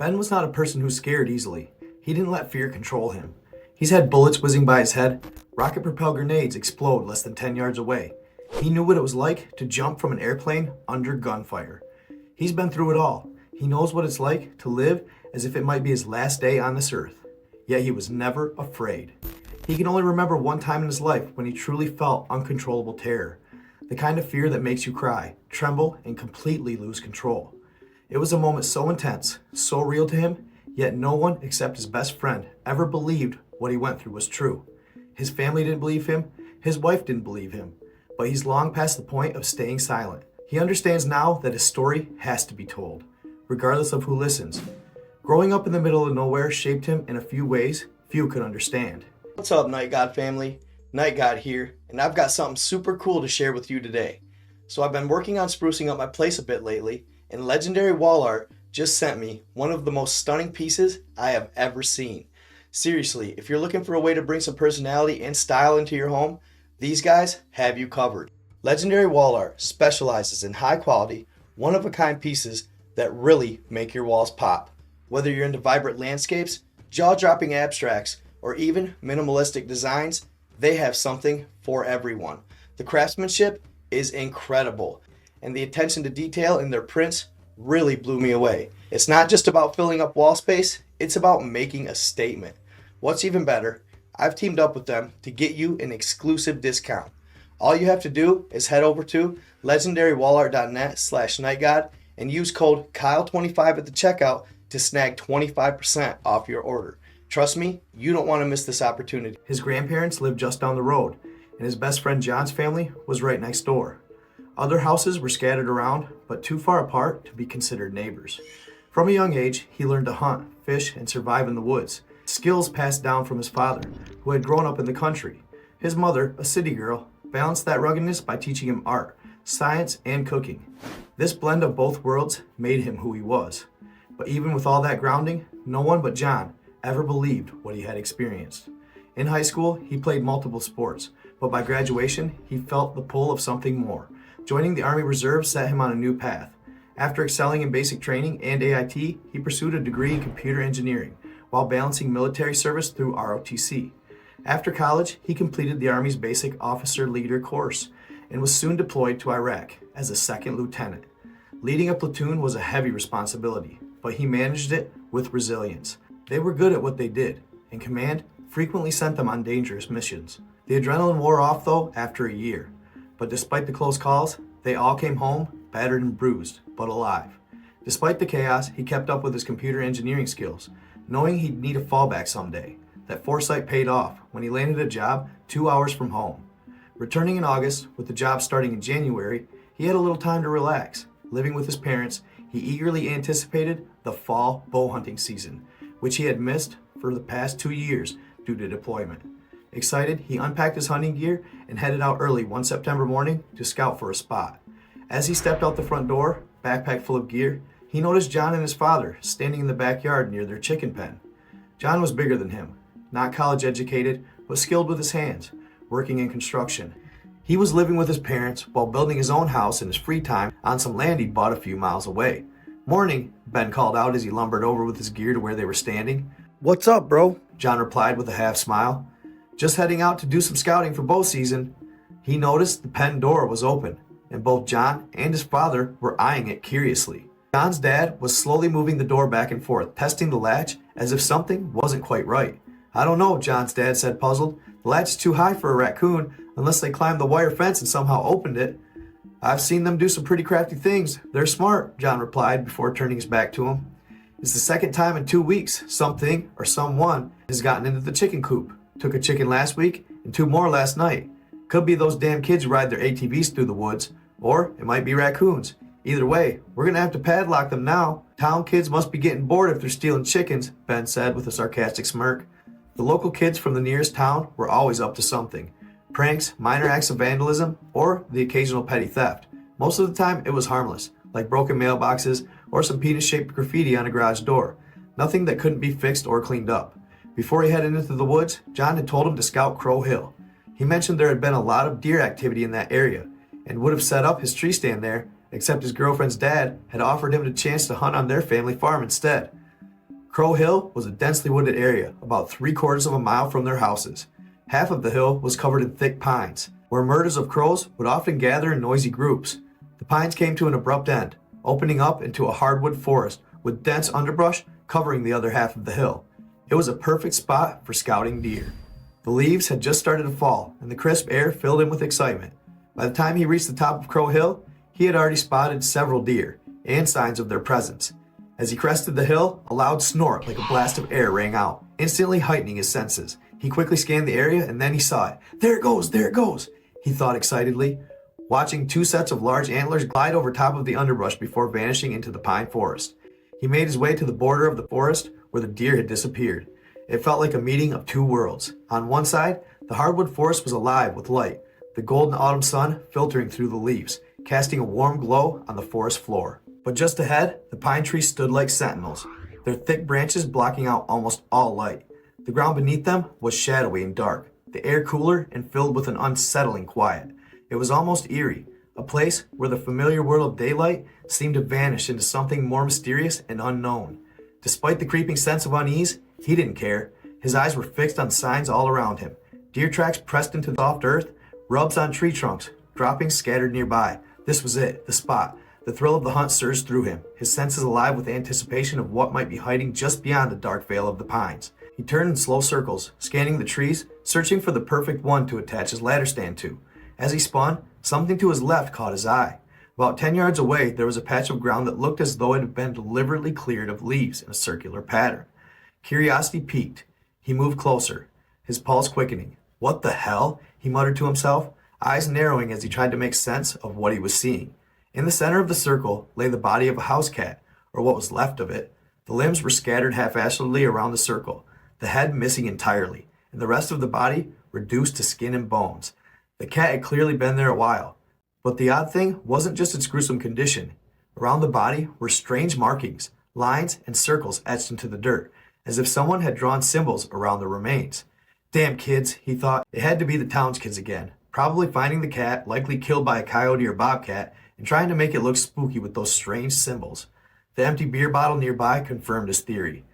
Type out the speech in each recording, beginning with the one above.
Ben was not a person who scared easily. He didn't let fear control him. He's had bullets whizzing by his head, rocket-propelled grenades explode less than 10 yards away. He knew what it was like to jump from an airplane under gunfire. He's been through it all. He knows what it's like to live as if it might be his last day on this earth. Yet he was never afraid. He can only remember one time in his life when he truly felt uncontrollable terror. The kind of fear that makes you cry, tremble, and completely lose control. It was a moment so intense, so real to him, yet no one except his best friend ever believed what he went through was true. His family didn't believe him, his wife didn't believe him, but he's long past the point of staying silent. He understands now that his story has to be told, regardless of who listens. Growing up in the middle of nowhere shaped him in a few ways few could understand. What's up, nightgod family? Nightgod here, and I've got something super cool to share with you today. So I've been working on sprucing up my place a bit lately, and Legendary Wall Art just sent me one of the most stunning pieces I have ever seen. Seriously, if you're looking for a way to bring some personality and style into your home, these guys have you covered. Legendary Wall Art specializes in high quality, one-of-a-kind pieces that really make your walls pop. Whether you're into vibrant landscapes, jaw-dropping abstracts, or even minimalistic designs, they have something for everyone. The craftsmanship is incredible, and the attention to detail in their prints really blew me away. It's not just about filling up wall space, it's about making a statement. What's even better, I've teamed up with them to get you an exclusive discount. All you have to do is head over to legendarywallart.net/nightgod and use code Kyle25 at the checkout to snag 25% off your order. Trust me, you don't want to miss this opportunity. His grandparents lived just down the road, and his best friend John's family was right next door. Other houses were scattered around, but too far apart to be considered neighbors. From a young age, he learned to hunt, fish, and survive in the woods, skills passed down from his father, who had grown up in the country. His mother, a city girl, balanced that ruggedness by teaching him art, science, and cooking. This blend of both worlds made him who he was. But even with all that grounding, no one but John ever believed what he had experienced. In high school, he played multiple sports, but by graduation, he felt the pull of something more. Joining the Army Reserve set him on a new path. After excelling in basic training and AIT, he pursued a degree in computer engineering while balancing military service through ROTC. After college, he completed the Army's Basic Officer Leader course and was soon deployed to Iraq as a second lieutenant. Leading a platoon was a heavy responsibility, but he managed it with resilience. They were good at what they did, and command frequently sent them on dangerous missions. The adrenaline wore off though after a year, but despite the close calls, they all came home battered and bruised, but alive. Despite the chaos, he kept up with his computer engineering skills, knowing he'd need a fallback someday. That foresight paid off when he landed a job 2 hours from home. Returning in August, with the job starting in January, he had a little time to relax. Living with his parents, he eagerly anticipated the fall bow hunting season, which he had missed for the past 2 years due to deployment. Excited, he unpacked his hunting gear and headed out early one September morning to scout for a spot. As he stepped out the front door, backpack full of gear, he noticed John and his father standing in the backyard near their chicken pen. John was bigger than him, not college educated, but skilled with his hands, working in construction. He was living with his parents while building his own house in his free time on some land he'd bought a few miles away. "Morning," Ben called out as he lumbered over with his gear to where they were standing. "What's up, bro?" John replied with a half smile. "Just heading out to do some scouting for bow season." He noticed the pen door was open, and both John and his father were eyeing it curiously. John's dad was slowly moving the door back and forth, testing the latch as if something wasn't quite right. "I don't know," John's dad said, puzzled. "The latch is too high for a raccoon, unless they climbed the wire fence and somehow opened it." "I've seen them do some pretty crafty things. They're smart," John replied before turning his back to him. "It's the second time in 2 weeks something or someone has gotten into the chicken coop. Took a chicken last week and 2 more last night. Could be those damn kids who ride their ATVs through the woods, or it might be raccoons. Either way, we're gonna have to padlock them now. Town kids must be getting bored if they're stealing chickens," Ben said with a sarcastic smirk. The local kids from the nearest town were always up to something. Pranks, minor acts of vandalism, or the occasional petty theft. Most of the time it was harmless, like broken mailboxes or some penis-shaped graffiti on a garage door. Nothing that couldn't be fixed or cleaned up. Before he headed into the woods, John had told him to scout Crow Hill. He mentioned there had been a lot of deer activity in that area, and would have set up his tree stand there, except his girlfriend's dad had offered him the chance to hunt on their family farm instead. Crow Hill was a densely wooded area about 3/4 of a mile from their houses. Half of the hill was covered in thick pines, where murders of crows would often gather in noisy groups. The pines came to an abrupt end, opening up into a hardwood forest with dense underbrush covering the other half of the hill. It was a perfect spot for scouting deer. The leaves had just started to fall, and the crisp air filled him with excitement. By the time he reached the top of Crow Hill, he had already spotted several deer and signs of their presence. As he crested the hill, a loud snort like a blast of air rang out, instantly heightening his senses. He quickly scanned the area, and then he saw it. There it goes, there it goes, he thought excitedly, watching two sets of large antlers glide over top of the underbrush before vanishing into the pine forest. He made his way to the border of the forest where the deer had disappeared. It felt like a meeting of two worlds. On one side, the hardwood forest was alive with light, the golden autumn sun filtering through the leaves, casting a warm glow on the forest floor. But just ahead, the pine trees stood like sentinels, their thick branches blocking out almost all light. The ground beneath them was shadowy and dark, the air cooler and filled with an unsettling quiet. It was almost eerie, a place where the familiar world of daylight seemed to vanish into something more mysterious and unknown. Despite the creeping sense of unease, he didn't care. His eyes were fixed on signs all around him. Deer tracks pressed into the soft earth, rubs on tree trunks, droppings scattered nearby. This was it, the spot. The thrill of the hunt surged through him, his senses alive with anticipation of what might be hiding just beyond the dark veil of the pines. He turned in slow circles, scanning the trees, searching for the perfect one to attach his ladder stand to. As he spun, something to his left caught his eye. About 10 yards away, there was a patch of ground that looked as though it had been deliberately cleared of leaves in a circular pattern. Curiosity piqued. He moved closer, his pulse quickening. What the hell? He muttered to himself, eyes narrowing as he tried to make sense of what he was seeing. In the center of the circle lay the body of a house cat, or what was left of it. The limbs were scattered half-assedly around the circle, the head missing entirely, and the rest of the body reduced to skin and bones. The cat had clearly been there a while. But the odd thing wasn't just its gruesome condition. Around the body were strange markings, lines, and circles etched into the dirt, as if someone had drawn symbols around the remains. Damn kids, he thought. It had to be the town's kids again, probably finding the cat, likely killed by a coyote or bobcat, and trying to make it look spooky with those strange symbols. The empty beer bottle nearby confirmed his theory.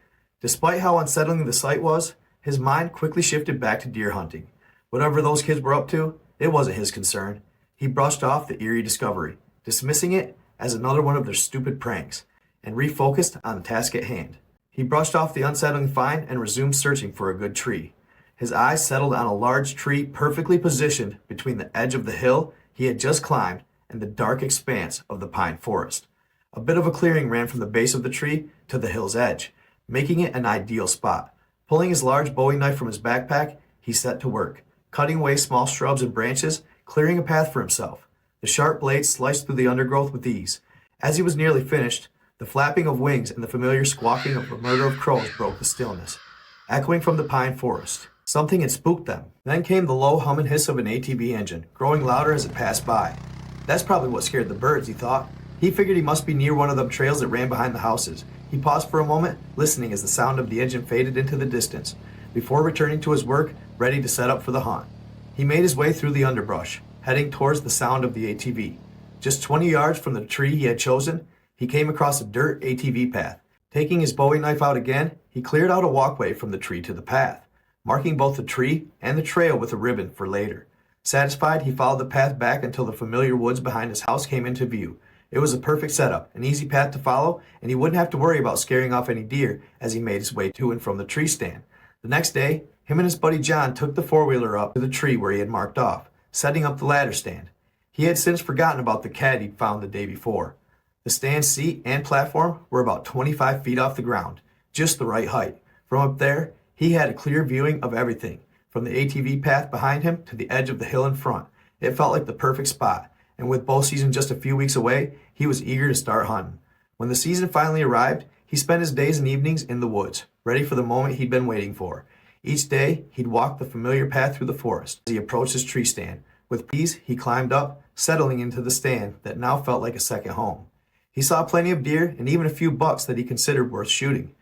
Despite how unsettling the sight was, his mind quickly shifted back to deer hunting. Whatever those kids were up to, it wasn't his concern. He brushed off the eerie discovery, dismissing it as another one of their stupid pranks, and refocused on the task at hand. He brushed off the unsettling find and resumed searching for a good tree. His eyes settled on a large tree perfectly positioned between the edge of the hill he had just climbed and the dark expanse of the pine forest. A bit of a clearing ran from the base of the tree to the hill's edge, making it an ideal spot. Pulling his large bowie knife from his backpack, he set to work, cutting away small shrubs and branches, clearing a path for himself. The sharp blades sliced through the undergrowth with ease. As he was nearly finished, the flapping of wings and the familiar squawking of a murder of crows broke the stillness, echoing from the pine forest. Something had spooked them. Then came the low hum and hiss of an ATV engine, growing louder as it passed by. That's probably what scared the birds, he thought. He figured he must be near one of them trails that ran behind the houses. He paused for a moment, listening as the sound of the engine faded into the distance, before returning to his work, ready to set up for the hunt. He made his way through the underbrush, heading towards the sound of the ATV. Just 20 yards from the tree he had chosen, he came across a dirt ATV path. Taking his bowie knife out again, he cleared out a walkway from the tree to the path, marking both the tree and the trail with a ribbon for later. Satisfied, he followed the path back until the familiar woods behind his house came into view. It was a perfect setup, an easy path to follow, and he wouldn't have to worry about scaring off any deer as he made his way to and from the tree stand. The next day, him and his buddy John took the four-wheeler up to the tree where he had marked off, setting up the ladder stand. He had since forgotten about the cat he'd found the day before. The stand seat and platform were about 25 feet off the ground, just the right height. From up there, he had a clear viewing of everything, from the ATV path behind him to the edge of the hill in front. It felt like the perfect spot, and with bow season just a few weeks away, he was eager to start hunting. When the season finally arrived, he spent his days and evenings in the woods, ready for the moment he'd been waiting for. Each day, he'd walk the familiar path through the forest as he approached his tree stand. With ease, he climbed up, settling into the stand that now felt like a second home. He saw plenty of deer and even a few bucks that he considered worth shooting.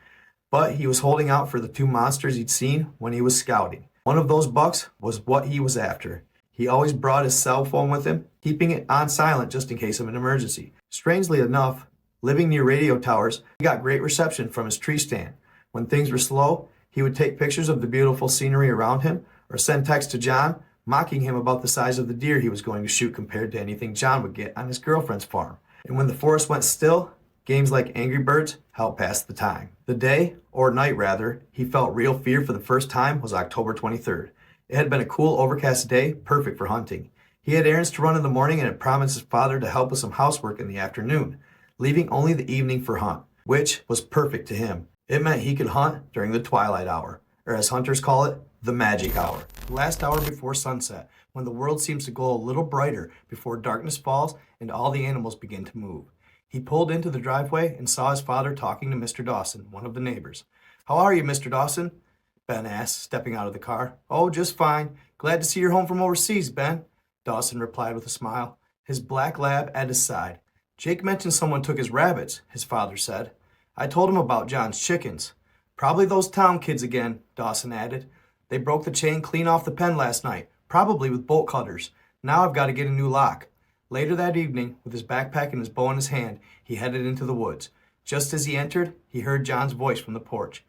But he was holding out for the two monsters he'd seen when he was scouting. One of those bucks was what he was after. He always brought his cell phone with him, keeping it on silent just in case of an emergency. Strangely enough, living near radio towers, he got great reception from his tree stand. When things were slow, he would take pictures of the beautiful scenery around him or send texts to John, mocking him about the size of the deer he was going to shoot compared to anything John would get on his girlfriend's farm. And when the forest went still, games like Angry Birds helped pass the time. The day, or night rather, he felt real fear for the first time was October 23rd. It had been a cool, overcast day, perfect for hunting. He had errands to run in the morning and had promised his father to help with some housework in the afternoon, leaving only the evening for hunt, which was perfect to him. It meant he could hunt during the twilight hour, or as hunters call it, the magic hour. The last hour before sunset, when the world seems to glow a little brighter before darkness falls and all the animals begin to move. He pulled into the driveway and saw his father talking to Mr. Dawson, one of the neighbors. "How are you, Mr. Dawson?" Ben asked, stepping out of the car. "Oh, just fine. Glad to see you're home from overseas, Ben," Dawson replied with a smile, his black lab at his side. "Jake mentioned someone took his rabbits," his father said. "I told him about John's chickens." "Probably those town kids again," Dawson added. "They broke the chain clean off the pen last night, probably with bolt cutters. Now I've got to get a new lock." Later that evening, with his backpack and his bow in his hand, he headed into the woods. Just as he entered, he heard John's voice from the porch.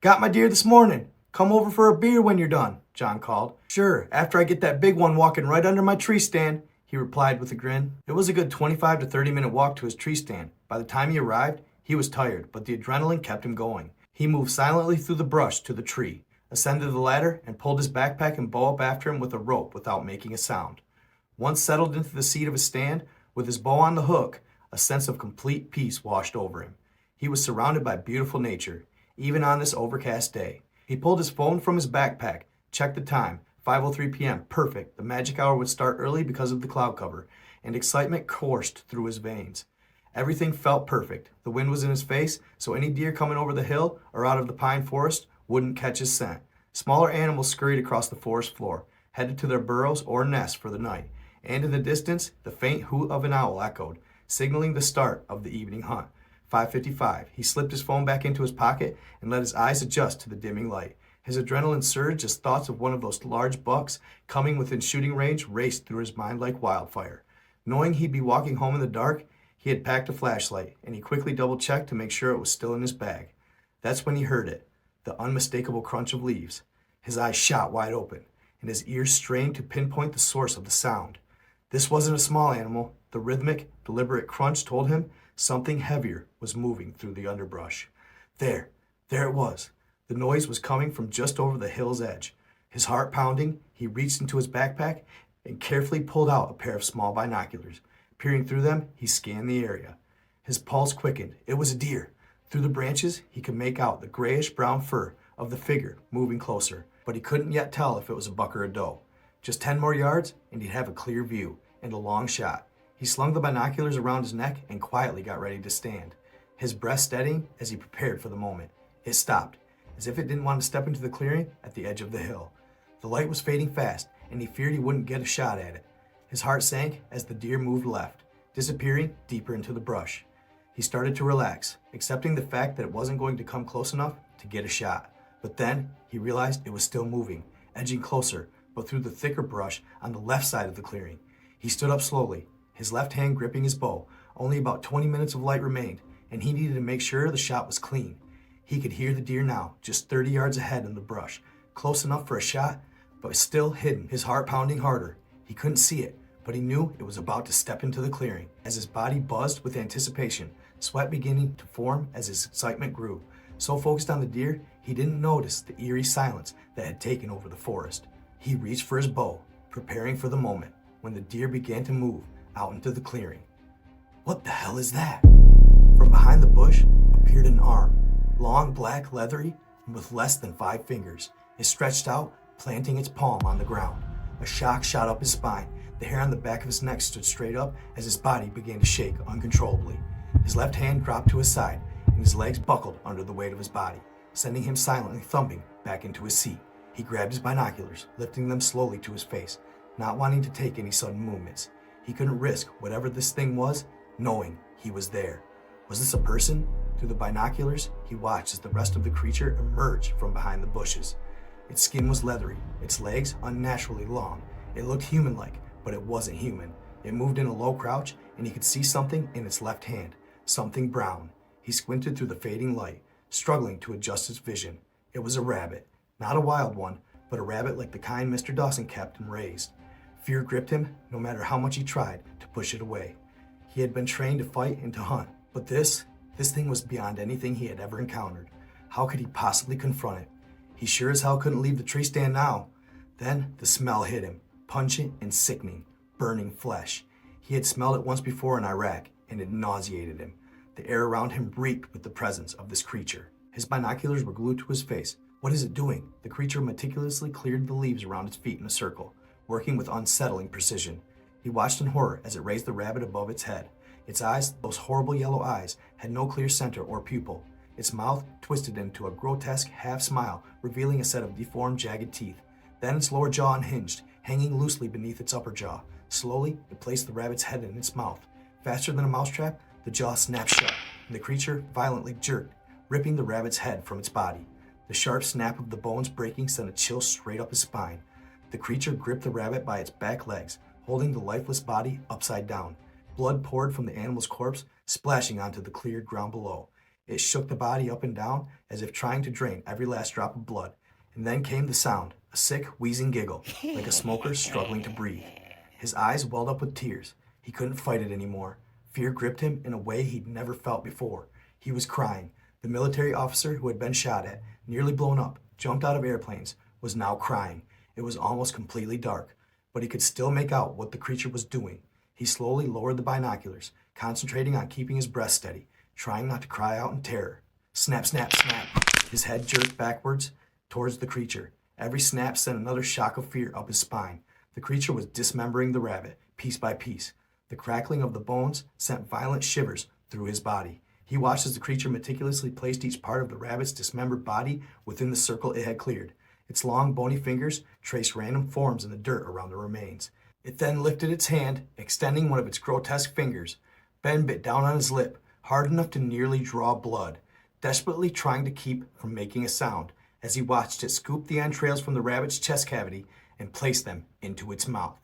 "Got my deer this morning. Come over for a beer when you're done," John called. "Sure, after I get that big one walking right under my tree stand," he replied with a grin. It was a good 25 to 30-minute walk to his tree stand. By the time he arrived, he was tired, but the adrenaline kept him going. He moved silently through the brush to the tree, ascended the ladder, and pulled his backpack and bow up after him with a rope without making a sound. Once settled into the seat of his stand, with his bow on the hook, a sense of complete peace washed over him. He was surrounded by beautiful nature, even on this overcast day. He pulled his phone from his backpack, checked the time, 5:03 p.m., perfect. The magic hour would start early because of the cloud cover, and excitement coursed through his veins. Everything felt perfect. The wind was in his face, so any deer coming over the hill or out of the pine forest wouldn't catch his scent. Smaller animals scurried across the forest floor, headed to their burrows or nests for the night, and in the distance, the faint hoot of an owl echoed, signaling the start of the evening hunt. 5:55. He slipped his phone back into his pocket and let his eyes adjust to the dimming light. His adrenaline surged as thoughts of one of those large bucks coming within shooting range raced through his mind like wildfire. Knowing he'd be walking home in the dark, he had packed a flashlight, and he quickly double-checked to make sure it was still in his bag. That's when he heard it, the unmistakable crunch of leaves. His eyes shot wide open, and his ears strained to pinpoint the source of the sound. This wasn't a small animal. The rhythmic, deliberate crunch told him something heavier was moving through the underbrush. There it was. The noise was coming from just over the hill's edge. His heart pounding, he reached into his backpack and carefully pulled out a pair of small binoculars. Peering through them, he scanned the area. His pulse quickened. It was a deer. Through the branches, he could make out the grayish-brown fur of the figure moving closer, but he couldn't yet tell if it was a buck or a doe. Just 10 more yards, and he'd have a clear view and a long shot. He slung the binoculars around his neck and quietly got ready to stand, his breath steadying as he prepared for the moment. It stopped, as if it didn't want to step into the clearing at the edge of the hill. The light was fading fast, and he feared he wouldn't get a shot at it. His heart sank as the deer moved left, disappearing deeper into the brush. He started to relax, accepting the fact that it wasn't going to come close enough to get a shot. But then he realized it was still moving, edging closer, but through the thicker brush on the left side of the clearing. He stood up slowly, his left hand gripping his bow. Only about 20 minutes of light remained, and he needed to make sure the shot was clean. He could hear the deer now, just 30 yards ahead in the brush, close enough for a shot, but still hidden, his heart pounding harder. He couldn't see it, but he knew it was about to step into the clearing. As his body buzzed with anticipation, sweat beginning to form as his excitement grew. So focused on the deer, he didn't notice the eerie silence that had taken over the forest. He reached for his bow, preparing for the moment when the deer began to move out into the clearing. What the hell is that? From behind the bush appeared an arm, long, black, leathery, and with less than 5 fingers. It stretched out, planting its palm on the ground. A shock shot up his spine. The hair on the back of his neck stood straight up as his body began to shake uncontrollably. His left hand dropped to his side, and his legs buckled under the weight of his body, sending him silently thumping back into his seat. He grabbed his binoculars, lifting them slowly to his face, not wanting to take any sudden movements. He couldn't risk whatever this thing was, knowing he was there. Was this a person? Through the binoculars, he watched as the rest of the creature emerged from behind the bushes. Its skin was leathery, its legs unnaturally long. It looked human-like, but it wasn't human. It moved in a low crouch, and he could see something in its left hand, something brown. He squinted through the fading light, struggling to adjust its vision. It was a rabbit, not a wild one, but a rabbit like the kind Mr. Dawson kept and raised. Fear gripped him no matter how much he tried to push it away. He had been trained to fight and to hunt, but this thing was beyond anything he had ever encountered. How could he possibly confront it? He sure as hell couldn't leave the tree stand now. Then the smell hit him, pungent and sickening, burning flesh. He had smelled it once before in Iraq, and it nauseated him. The air around him reeked with the presence of this creature. His binoculars were glued to his face. What is it doing? The creature meticulously cleared the leaves around its feet in a circle, working with unsettling precision. He watched in horror as it raised the rabbit above its head. Its eyes, those horrible yellow eyes, had no clear center or pupil. Its mouth twisted into a grotesque half-smile, revealing a set of deformed, jagged teeth. Then its lower jaw unhinged, hanging loosely beneath its upper jaw. Slowly, it placed the rabbit's head in its mouth. Faster than a mousetrap, the jaw snapped shut, and the creature violently jerked, ripping the rabbit's head from its body. The sharp snap of the bones breaking sent a chill straight up his spine. The creature gripped the rabbit by its back legs, holding the lifeless body upside down. Blood poured from the animal's corpse, splashing onto the cleared ground below. It shook the body up and down as if trying to drain every last drop of blood. And then came the sound, a sick, wheezing giggle, like a smoker struggling to breathe. His eyes welled up with tears. He couldn't fight it anymore. Fear gripped him in a way he'd never felt before. He was crying. The military officer who had been shot at, nearly blown up, jumped out of airplanes, was now crying. It was almost completely dark, but he could still make out what the creature was doing. He slowly lowered the binoculars, concentrating on keeping his breath steady, trying not to cry out in terror. Snap, snap, snap. His head jerked backwards towards the creature. Every snap sent another shock of fear up his spine. The creature was dismembering the rabbit, piece by piece. The crackling of the bones sent violent shivers through his body. He watched as the creature meticulously placed each part of the rabbit's dismembered body within the circle it had cleared. Its long, bony fingers traced random forms in the dirt around the remains. It then lifted its hand, extending one of its grotesque fingers. Ben bit down on his lip, hard enough to nearly draw blood, desperately trying to keep from making a sound, as he watched it scoop the entrails from the rabbit's chest cavity and place them into its mouth.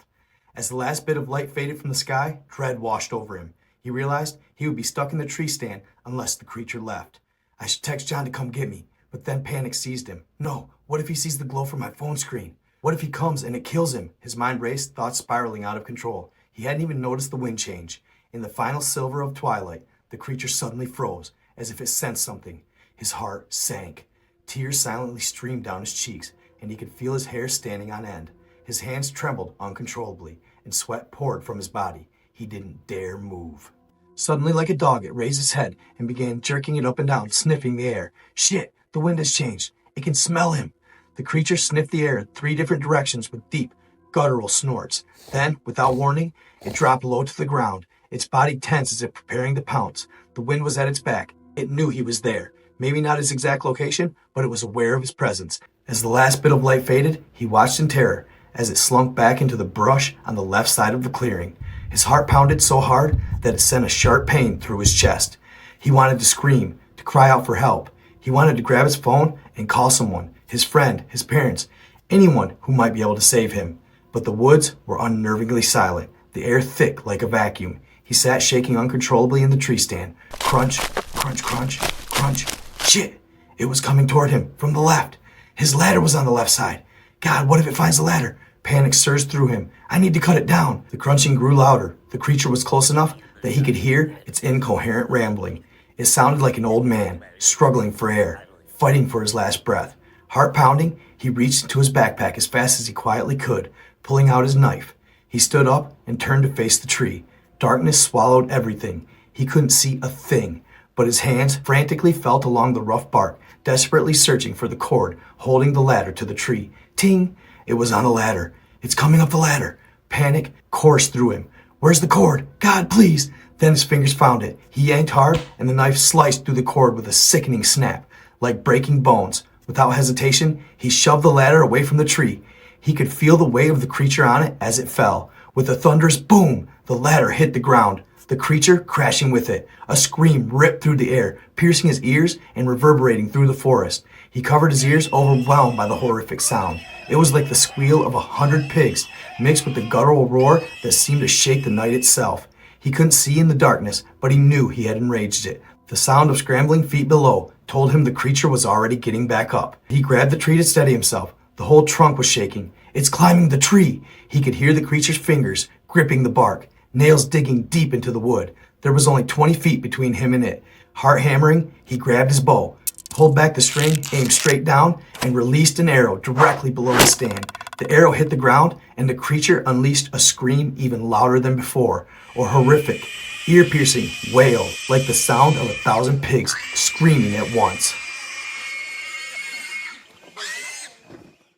As the last bit of light faded from the sky, dread washed over him. He realized he would be stuck in the tree stand unless the creature left. I should text John to come get me, but then panic seized him. No, what if he sees the glow from my phone screen? What if he comes and it kills him? His mind raced, thoughts spiraling out of control. He hadn't even noticed the wind change. In the final silver of twilight, the creature suddenly froze, as if it sensed something. His heart sank. Tears silently streamed down his cheeks, and he could feel his hair standing on end. His hands trembled uncontrollably, and sweat poured from his body. He didn't dare move. Suddenly, like a dog, it raised its head and began jerking it up and down, sniffing the air. Shit, the wind has changed. It can smell him. The creature sniffed the air in 3 different directions with deep, guttural snorts. Then, without warning, it dropped low to the ground, its body tense as if preparing to pounce. The wind was at its back. It knew he was there. Maybe not his exact location, but it was aware of his presence. As the last bit of light faded, he watched in terror as it slunk back into the brush on the left side of the clearing. His heart pounded so hard that it sent a sharp pain through his chest. He wanted to scream, to cry out for help. He wanted to grab his phone and call someone, his friend, his parents, anyone who might be able to save him. But the woods were unnervingly silent, the air thick like a vacuum. He sat shaking uncontrollably in the tree stand. Crunch, crunch, crunch, crunch. Shit! It was coming toward him from the left. His ladder was on the left side. God, what if it finds the ladder? Panic surged through him. I need to cut it down. The crunching grew louder. The creature was close enough that he could hear its incoherent rambling. It sounded like an old man, struggling for air, fighting for his last breath. Heart pounding, he reached into his backpack as fast as he quietly could, pulling out his knife. He stood up and turned to face the tree. Darkness swallowed everything. He couldn't see a thing, but his hands frantically felt along the rough bark, desperately searching for the cord holding the ladder to the tree. Ting! It was on a ladder. It's coming up the ladder. Panic coursed through him. Where's the cord? God, please! Then his fingers found it. He yanked hard, and the knife sliced through the cord with a sickening snap, like breaking bones. Without hesitation, he shoved the ladder away from the tree. He could feel the weight of the creature on it as it fell. With a thunderous boom, the ladder hit the ground, the creature crashing with it. A scream ripped through the air, piercing his ears and reverberating through the forest. He covered his ears, overwhelmed by the horrific sound. It was like the squeal of 100 pigs, mixed with the guttural roar that seemed to shake the night itself. He couldn't see in the darkness, but he knew he had enraged it. The sound of scrambling feet below told him the creature was already getting back up. He grabbed the tree to steady himself. The whole trunk was shaking. "It's climbing the tree!" He could hear the creature's fingers gripping the bark, nails digging deep into the wood. There was only 20 feet between him and it. Heart hammering, he grabbed his bow, pulled back the string, aimed straight down, and released an arrow directly below the stand. The arrow hit the ground, and the creature unleashed a scream even louder than before, a horrific, ear-piercing wail, like the sound of 1,000 pigs screaming at once.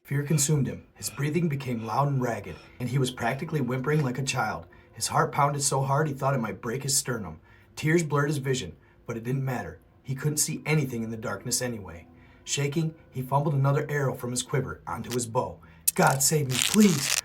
Fear consumed him. His breathing became loud and ragged, and he was practically whimpering like a child. His heart pounded so hard he thought it might break his sternum. Tears blurred his vision, but it didn't matter. He couldn't see anything in the darkness anyway. Shaking, he fumbled another arrow from his quiver onto his bow. "God save me, please!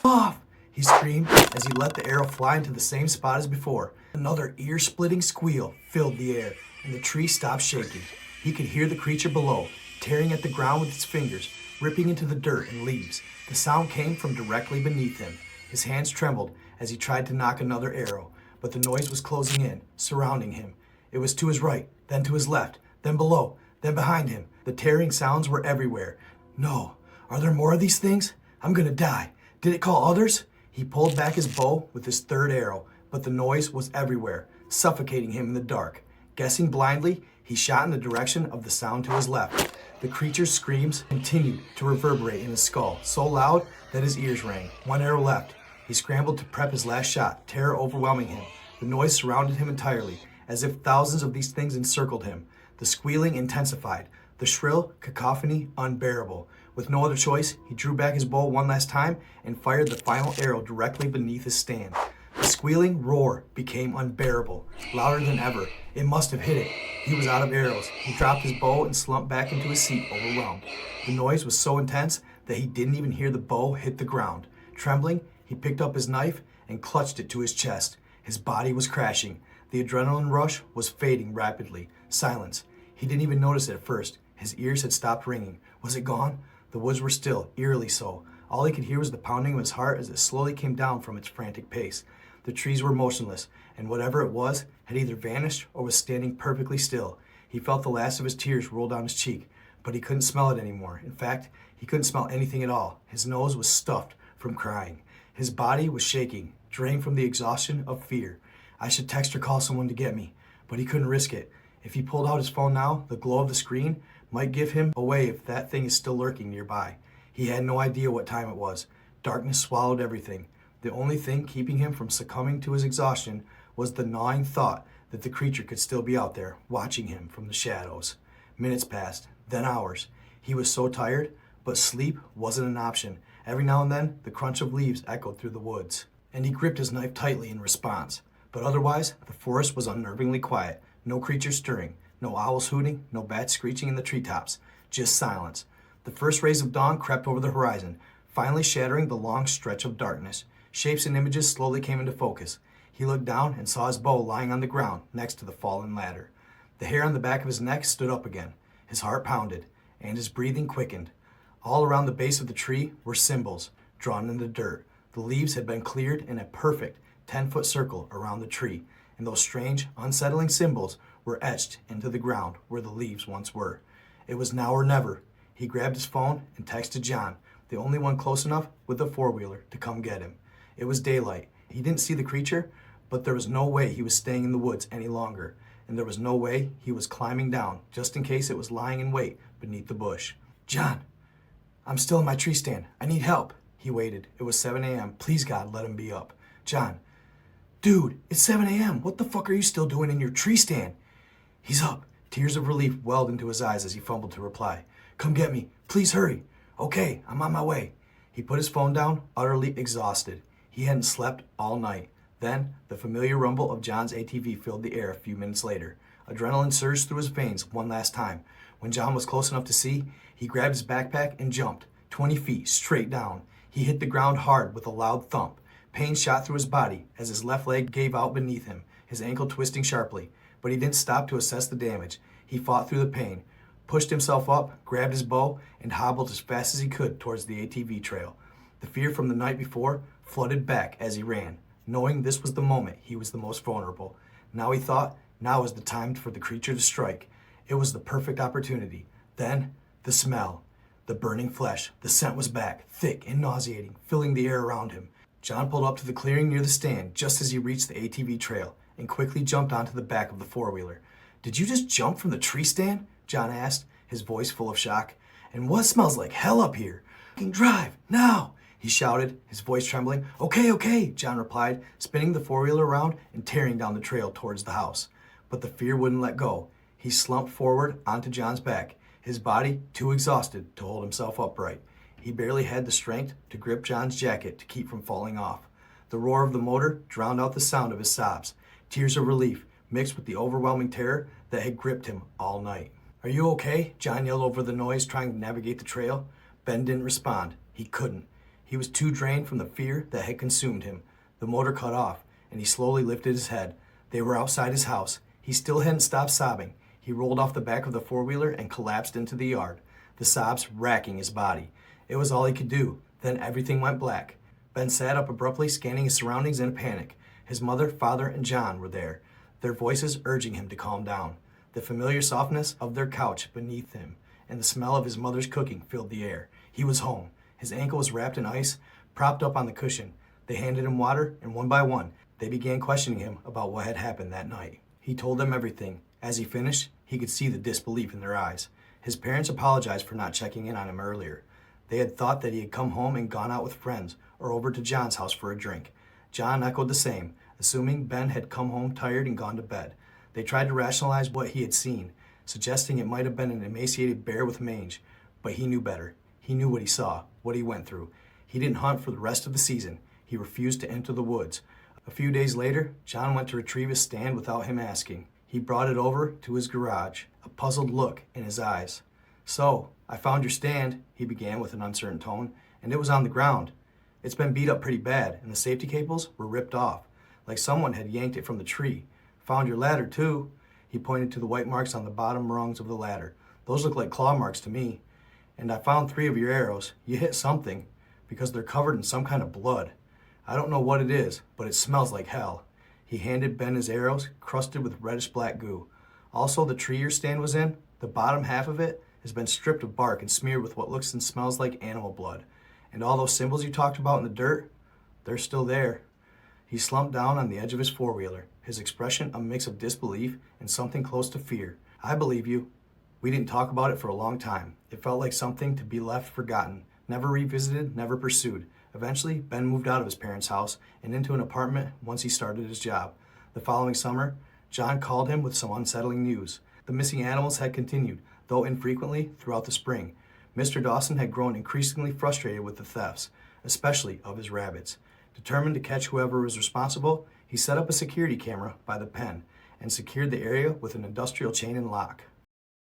Off!" he screamed as he let the arrow fly into the same spot as before. Another ear-splitting squeal filled the air, and the tree stopped shaking. He could hear the creature below, tearing at the ground with its fingers, ripping into the dirt and leaves. The sound came from directly beneath him. His hands trembled as he tried to knock another arrow, but the noise was closing in, surrounding him. It was to his right, then to his left, then below, then behind him. The tearing sounds were everywhere. "No, are there more of these things? I'm gonna die. Did it call others?" He pulled back his bow with his third arrow, but the noise was everywhere, suffocating him in the dark. Guessing blindly, he shot in the direction of the sound to his left. The creature's screams continued to reverberate in his skull, so loud that his ears rang. One arrow left. He scrambled to prep his last shot, terror overwhelming him. The noise surrounded him entirely, as if thousands of these things encircled him. The squealing intensified, the shrill cacophony unbearable. With no other choice, he drew back his bow one last time and fired the final arrow directly beneath his stand. The squealing roar became unbearable, louder than ever. It must have hit it. He was out of arrows. He dropped his bow and slumped back into his seat, overwhelmed. The noise was so intense that he didn't even hear the bow hit the ground. Trembling, he picked up his knife and clutched it to his chest. His body was crashing. The adrenaline rush was fading rapidly. Silence. He didn't even notice it at first. His ears had stopped ringing. Was it gone? The woods were still, eerily so. All he could hear was the pounding of his heart as it slowly came down from its frantic pace. The trees were motionless, and whatever it was had either vanished or was standing perfectly still. He felt the last of his tears roll down his cheek, but he couldn't smell it anymore. In fact, he couldn't smell anything at all. His nose was stuffed from crying. His body was shaking, drained from the exhaustion of fear. I should text or call someone to get me, but he couldn't risk it. If he pulled out his phone now, the glow of the screen might give him away if that thing is still lurking nearby. He had no idea what time it was. Darkness swallowed everything. The only thing keeping him from succumbing to his exhaustion was the gnawing thought that the creature could still be out there, watching him from the shadows. Minutes passed, then hours. He was so tired, but sleep wasn't an option. Every now and then, the crunch of leaves echoed through the woods, and he gripped his knife tightly in response. But otherwise, the forest was unnervingly quiet. No creature stirring, no owls hooting, no bats screeching in the treetops, just silence. The first rays of dawn crept over the horizon, finally shattering the long stretch of darkness. Shapes and images slowly came into focus. He looked down and saw his bow lying on the ground next to the fallen ladder. The hair on the back of his neck stood up again. His heart pounded, and his breathing quickened. All around the base of the tree were symbols drawn in the dirt. The leaves had been cleared in a perfect 10-foot circle around the tree, and those strange, unsettling symbols were etched into the ground where the leaves once were. It was now or never. He grabbed his phone and texted John, the only one close enough with a four-wheeler to come get him. It was daylight. He didn't see the creature, but there was no way he was staying in the woods any longer, and there was no way he was climbing down just in case it was lying in wait beneath the bush. "John, I'm still in my tree stand. I need help." He waited. It was 7 a.m. Please, God, let him be up. "John, dude, it's 7 a.m. What the fuck are you still doing in your tree stand?" "He's up." Tears of relief welled into his eyes as he fumbled to reply. "Come get me. Please hurry." "Okay, I'm on my way." He put his phone down, utterly exhausted. He hadn't slept all night. Then, the familiar rumble of John's ATV filled the air a few minutes later. Adrenaline surged through his veins one last time. When John was close enough to see, he grabbed his backpack and jumped, 20 feet straight down. He hit the ground hard with a loud thump. Pain shot through his body as his left leg gave out beneath him, his ankle twisting sharply. But he didn't stop to assess the damage. He fought through the pain, pushed himself up, grabbed his bow, and hobbled as fast as he could towards the ATV trail. The fear from the night before flooded back as he ran, knowing this was the moment he was the most vulnerable. Now he thought, now was the time for the creature to strike. It was the perfect opportunity. Then, the smell. The burning flesh. The scent was back, thick and nauseating, filling the air around him. John pulled up to the clearing near the stand just as he reached the ATV trail and quickly jumped onto the back of the four-wheeler. "Did you just jump from the tree stand?" John asked, his voice full of shock. "And what smells like hell up here? Fucking drive, now!" he shouted, his voice trembling. Okay, John replied, spinning the four-wheeler around and tearing down the trail towards the house. But the fear wouldn't let go. He slumped forward onto John's back, his body too exhausted to hold himself upright. He barely had the strength to grip John's jacket to keep from falling off. The roar of the motor drowned out the sound of his sobs, tears of relief mixed with the overwhelming terror that had gripped him all night. "Are you okay?" John yelled over the noise, trying to navigate the trail. Ben didn't respond. He couldn't. He was too drained from the fear that had consumed him. The motor cut off, and he slowly lifted his head. They were outside his house. He still hadn't stopped sobbing. He rolled off the back of the four-wheeler and collapsed into the yard, the sobs racking his body. It was all he could do. Then everything went black. Ben sat up abruptly, scanning his surroundings in a panic. His mother, father, and John were there, their voices urging him to calm down. The familiar softness of their couch beneath him and the smell of his mother's cooking filled the air. He was home. His ankle was wrapped in ice, propped up on the cushion. They handed him water, and one by one, they began questioning him about what had happened that night. He told them everything. As he finished, he could see the disbelief in their eyes. His parents apologized for not checking in on him earlier. They had thought that he had come home and gone out with friends or over to John's house for a drink. John echoed the same, assuming Ben had come home tired and gone to bed. They tried to rationalize what he had seen, suggesting it might have been an emaciated bear with mange, but he knew better. He knew what he saw, what he went through. He didn't hunt for the rest of the season. He refused to enter the woods. A few days later, John went to retrieve his stand without him asking. He brought it over to his garage, a puzzled look in his eyes. "So, I found your stand," he began with an uncertain tone, "and it was on the ground. It's been beat up pretty bad, and the safety cables were ripped off, like someone had yanked it from the tree. Found your ladder, too." He pointed to the white marks on the bottom rungs of the ladder. "Those look like claw marks to me. And I found 3 of your arrows. You hit something, because they're covered in some kind of blood. I don't know what it is, but it smells like hell." He handed Ben his arrows, crusted with reddish-black goo. "Also, the tree your stand was in, the bottom half of it has been stripped of bark and smeared with what looks and smells like animal blood. And all those symbols you talked about in the dirt, they're still there." He slumped down on the edge of his four-wheeler, his expression a mix of disbelief and something close to fear. "I believe you. We didn't talk about it for a long time. It felt like something to be left forgotten, never revisited, never pursued. Eventually, Ben moved out of his parents' house and into an apartment once he started his job. The following summer, John called him with some unsettling news. The missing animals had continued, though infrequently, throughout the spring. Mr. Dawson had grown increasingly frustrated with the thefts, especially of his rabbits. Determined to catch whoever was responsible, he set up a security camera by the pen and secured the area with an industrial chain and lock.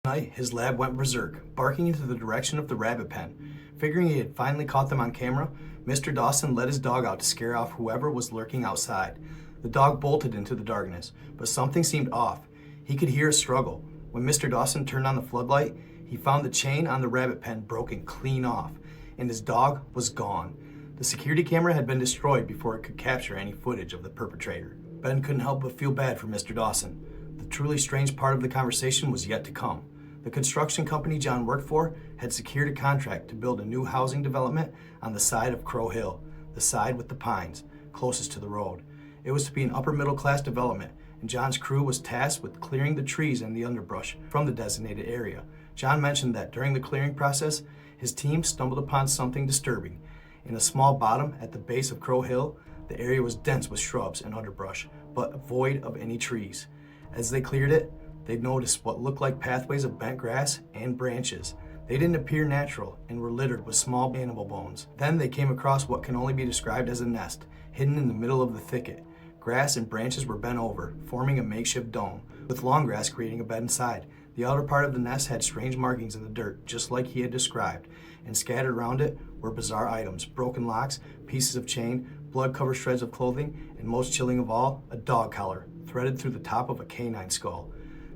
That night, his lab went berserk, barking into the direction of the rabbit pen. Figuring he had finally caught them on camera, Mr. Dawson let his dog out to scare off whoever was lurking outside. The dog bolted into the darkness, but something seemed off. He could hear a struggle. When Mr. Dawson turned on the floodlight, he found the chain on the rabbit pen broken clean off, and his dog was gone. The security camera had been destroyed before it could capture any footage of the perpetrator. Ben couldn't help but feel bad for Mr. Dawson. The truly strange part of the conversation was yet to come. The construction company John worked for had secured a contract to build a new housing development on the side of Crow Hill, the side with the pines, closest to the road. It was to be an upper middle class development, and John's crew was tasked with clearing the trees and the underbrush from the designated area. John mentioned that during the clearing process, his team stumbled upon something disturbing. In a small bottom at the base of Crow Hill, the area was dense with shrubs and underbrush, but void of any trees. As they cleared it, they noticed what looked like pathways of bent grass and branches. They didn't appear natural and were littered with small animal bones. Then they came across what can only be described as a nest, hidden in the middle of the thicket. Grass and branches were bent over, forming a makeshift dome, with long grass creating a bed inside. The outer part of the nest had strange markings in the dirt, just like he had described, and scattered around it were bizarre items, broken locks, pieces of chain, blood-covered shreds of clothing, and most chilling of all, a dog collar, threaded through the top of a canine skull.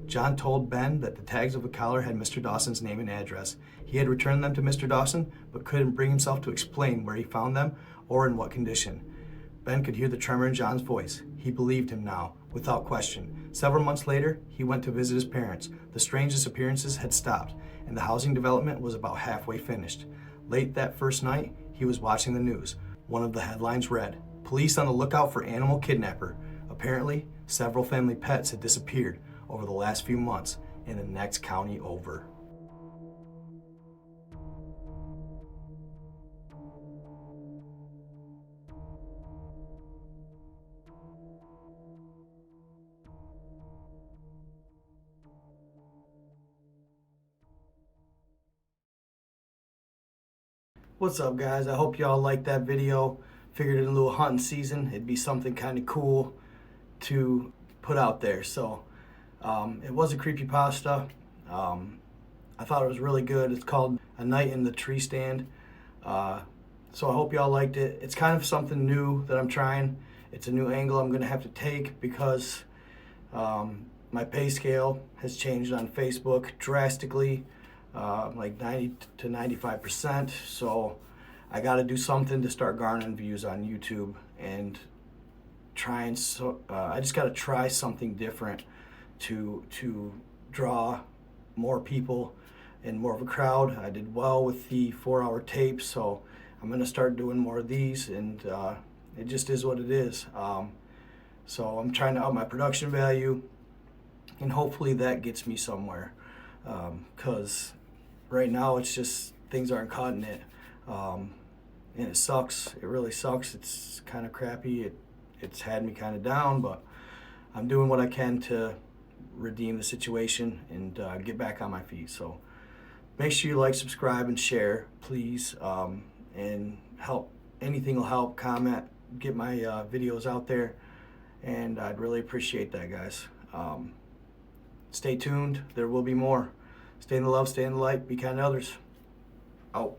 John told Ben that the tags of the collar had Mr. Dawson's name and address. He had returned them to Mr. Dawson, but couldn't bring himself to explain where he found them or in what condition. Ben could hear the tremor in John's voice. He believed him now, without question. Several months later, he went to visit his parents. The strange disappearances had stopped, and the housing development was about halfway finished. Late that first night, he was watching the news. One of the headlines read, "Police on the lookout for animal kidnapper." Apparently, several family pets had disappeared over the last few months in the next county over. What's up, guys? I hope y'all liked that video. Figured in a little hunting season, it'd be something kind of cool to put out there. So it was a creepypasta. I thought it was really good. It's called A Night in the Tree Stand. So I hope y'all liked it. It's kind of something new that I'm trying. It's a new angle I'm going to have to take because my pay scale has changed on Facebook drastically, like 90 to 95%. So I got to do something to start garnering views on YouTube and I just got to try something different to draw more people and more of a crowd. I did well with the 4-hour tape, so I'm going to start doing more of these, and it just is what it is. So I'm trying to up my production value, and hopefully that gets me somewhere, because right now it's just things aren't cutting it, and it sucks. It really sucks. It's kind of crappy. It's had me kind of down, but I'm doing what I can to redeem the situation and get back on my feet. So make sure you like, subscribe, and share, please, and help. Anything will help. Comment, get my videos out there, and I'd really appreciate that, guys. Stay tuned. There will be more. Stay in the love, stay in the light, be kind to others. Out.